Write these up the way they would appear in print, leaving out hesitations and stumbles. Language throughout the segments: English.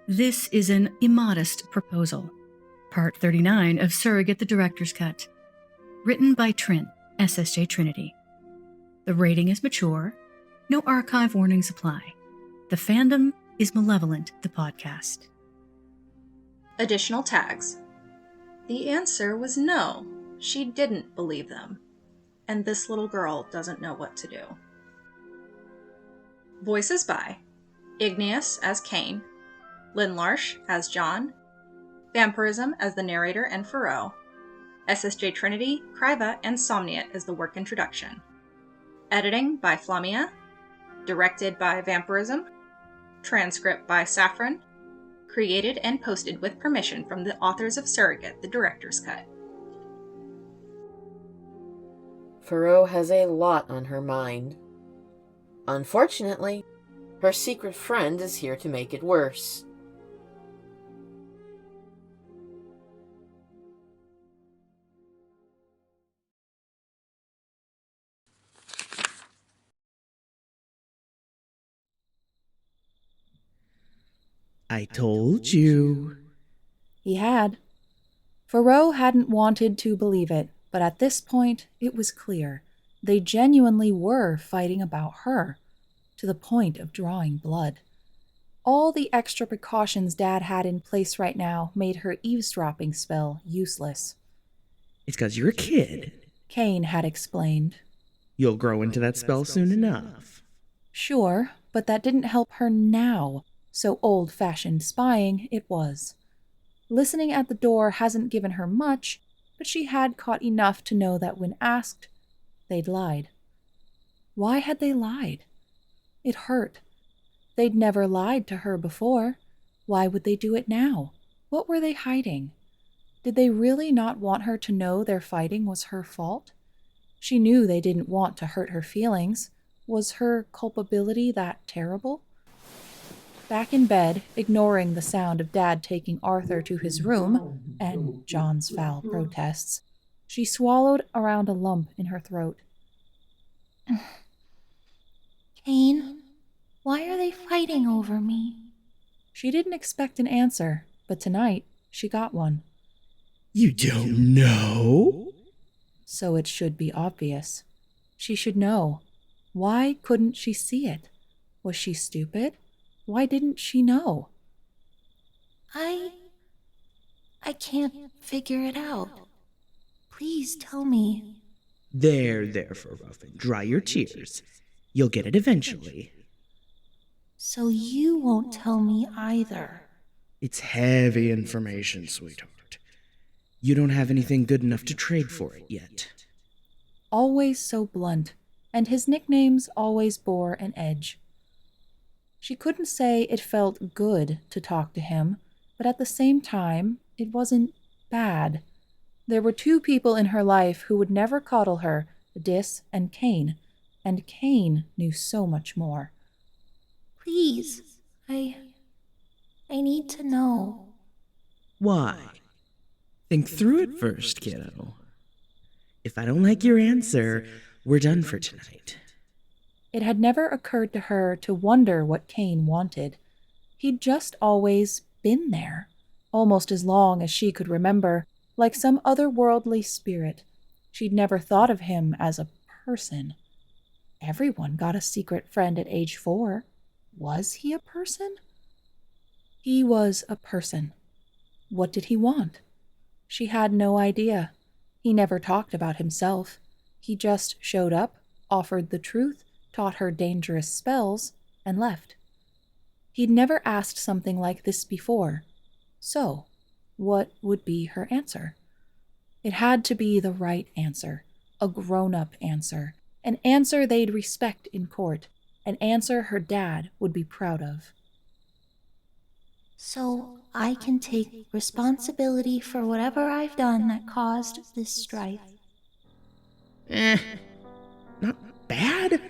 This is an Immodest proposal, Part 39 of Surrogate the Director's Cut, written by Trin, SSJTrinity. The rating is mature, no archive warnings apply. The fandom is Malevolent the Podcast. Additional tags. The answer was no, she didn't believe them, and this little girl doesn't know what to do. Voices by Igneous as Kayne, Lynn Larsh as John, Vmprsm as the narrator and Faroe, SSJTrinity, Kraiva, and Somniate as the work introduction. Editing by Flamia, directed by Vmprsm, transcript by Saffron, created and posted with permission from the authors of Surrogate, the Director's Cut. Faroe has a lot on her mind. Unfortunately, her secret friend is here to make it worse. I told you. He had. Faroe hadn't wanted to believe it, but at this point, it was clear. They genuinely were fighting about her, to the point of drawing blood. All the extra precautions Dad had in place right now made her eavesdropping spell useless. It's 'cause you're a kid. Kayne had explained. You'll grow into that spell soon enough. Sure, but that didn't help her now. So old-fashioned spying it was. Listening at the door hasn't given her much, but she had caught enough to know that when asked, they'd lied. Why had they lied? It hurt. They'd never lied to her before. Why would they do it now? What were they hiding? Did they really not want her to know their fighting was her fault? She knew they didn't want to hurt her feelings. Was her culpability that terrible? Back in bed, ignoring the sound of Dad taking Arthur to his room and John's foul protests, she swallowed around a lump in her throat. Kayne, why are they fighting over me? She didn't expect an answer, but tonight she got one. You don't know? So it should be obvious. She should know. Why couldn't she see it? Was she stupid? Why didn't she know? I can't figure it out. Please tell me. There, Faroe. Dry your tears. You'll get it eventually. So you won't tell me either. It's heavy information, sweetheart. You don't have anything good enough to trade for it yet. Always so blunt, and his nicknames always bore an edge. She couldn't say it felt good to talk to him, but at the same time, it wasn't bad. There were two people in her life who would never coddle her, Dis and Kayne knew so much more. Please, I need to know. Why? Think through it first, kiddo. If I don't like your answer, we're done for tonight. It had never occurred to her to wonder what Kayne wanted. He'd just always been there, almost as long as she could remember, like some otherworldly spirit. She'd never thought of him as a person. Everyone got a secret friend at age 4. Was he a person? He was a person. What did he want? She had no idea. He never talked about himself. He just showed up, offered the truth, taught her dangerous spells, and left. He'd never asked something like this before. So, what would be her answer? It had to be the right answer, a grown-up answer, an answer they'd respect in court, an answer her dad would be proud of. So I can take responsibility for whatever I've done that caused this strife. Not bad.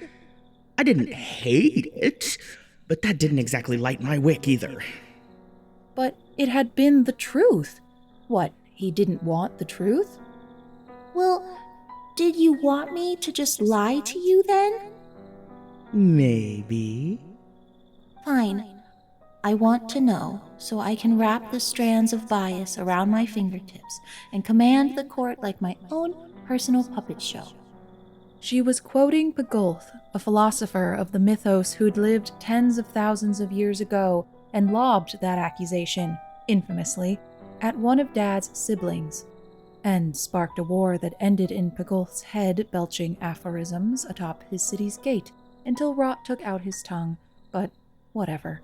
I didn't hate it, but that didn't exactly light my wick either. But it had been the truth. What, he didn't want the truth? Well, did you want me to just lie to you then? Maybe. Fine. I want to know so I can wrap the strands of bias around my fingertips and command the court like my own personal puppet show. She was quoting Pagulth, a philosopher of the mythos who'd lived tens of thousands of years ago and lobbed that accusation, infamously, at one of Dad's siblings, and sparked a war that ended in Pagulth's head belching aphorisms atop his city's gate until rot took out his tongue, but whatever.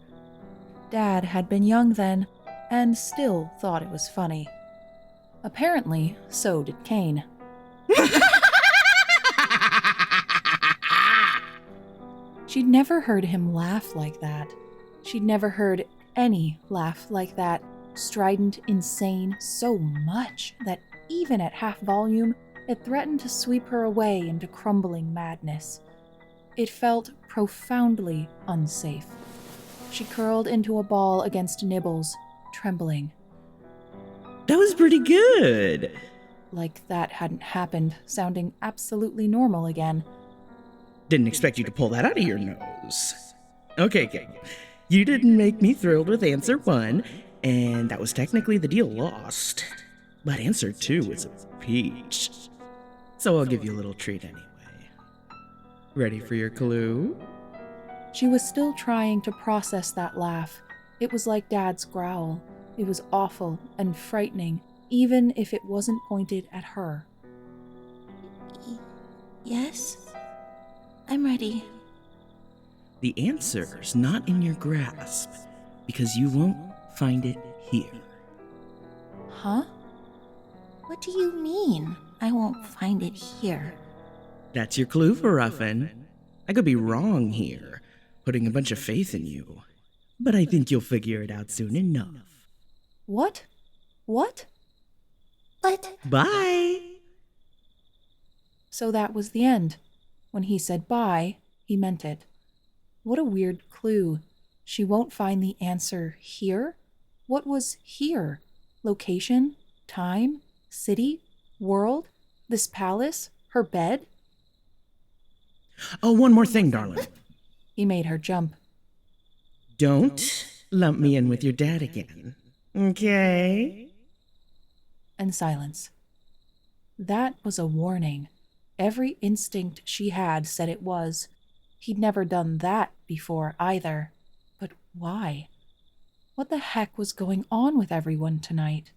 Dad had been young then, and still thought it was funny. Apparently, so did Kayne. She'd never heard him laugh like that. She'd never heard any laugh like that, strident, insane, so much that even at half volume, it threatened to sweep her away into crumbling madness. It felt profoundly unsafe. She curled into a ball against Nibbles, trembling. That was pretty good. Like that hadn't happened, sounding absolutely normal again. Didn't expect you to pull that out of your nose. Okay, Kayne. You didn't make me thrilled with answer 1, and that was technically the deal lost. But answer 2 was a peach. So I'll give you a little treat anyway. Ready for your clue? She was still trying to process that laugh. It was like Dad's growl. It was awful and frightening, even if it wasn't pointed at her. Yes? I'm ready. The answer's not in your grasp, because you won't find it here. Huh? What do you mean, I won't find it here? That's your clue, Faroe. I could be wrong here, putting a bunch of faith in you, but I think you'll figure it out soon enough. What? What? But... Bye! So that was the end. When he said bye, he meant it. What a weird clue. She won't find the answer here? What was here? Location? Time? City? World? This palace? Her bed? Oh, one more thing, darling. He made her jump. Don't lump me in with your dad again, okay? And silence. That was a warning. Every instinct she had said it was. He'd never done that before either. But why? What the heck was going on with everyone tonight?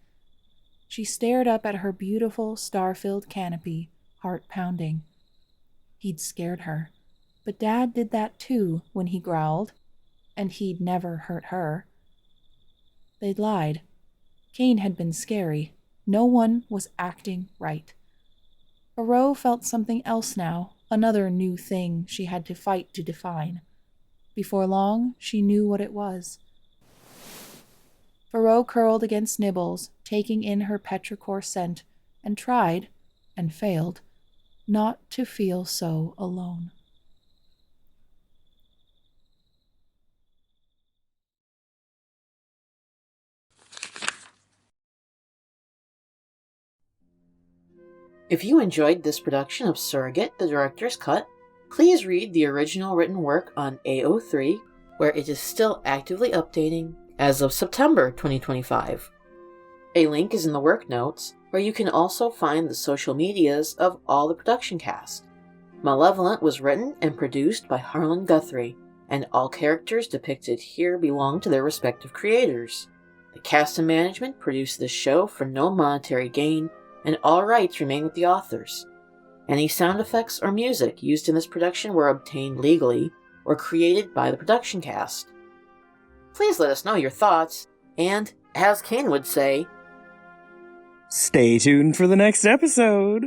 She stared up at her beautiful star-filled canopy, heart pounding. He'd scared her. But Dad did that too when he growled. And he'd never hurt her. They'd lied. Kayne had been scary. No one was acting right. Faroe felt something else now, another new thing she had to fight to define. Before long, she knew what it was. Faroe curled against Nibbles, taking in her petrichor scent, and tried, and failed, not to feel so alone. If you enjoyed this production of Surrogate, the Director's Cut, please read the original written work on AO3, where it is still actively updating as of September 2025. A link is in the work notes, where you can also find the social medias of all the production cast. Malevolent was written and produced by Harlan Guthrie, and all characters depicted here belong to their respective creators. The cast and management produced this show for no monetary gain, and all rights remain with the authors. Any sound effects or music used in this production were obtained legally or created by the production cast. Please let us know your thoughts, and, as Kayne would say, Stay tuned for the next episode.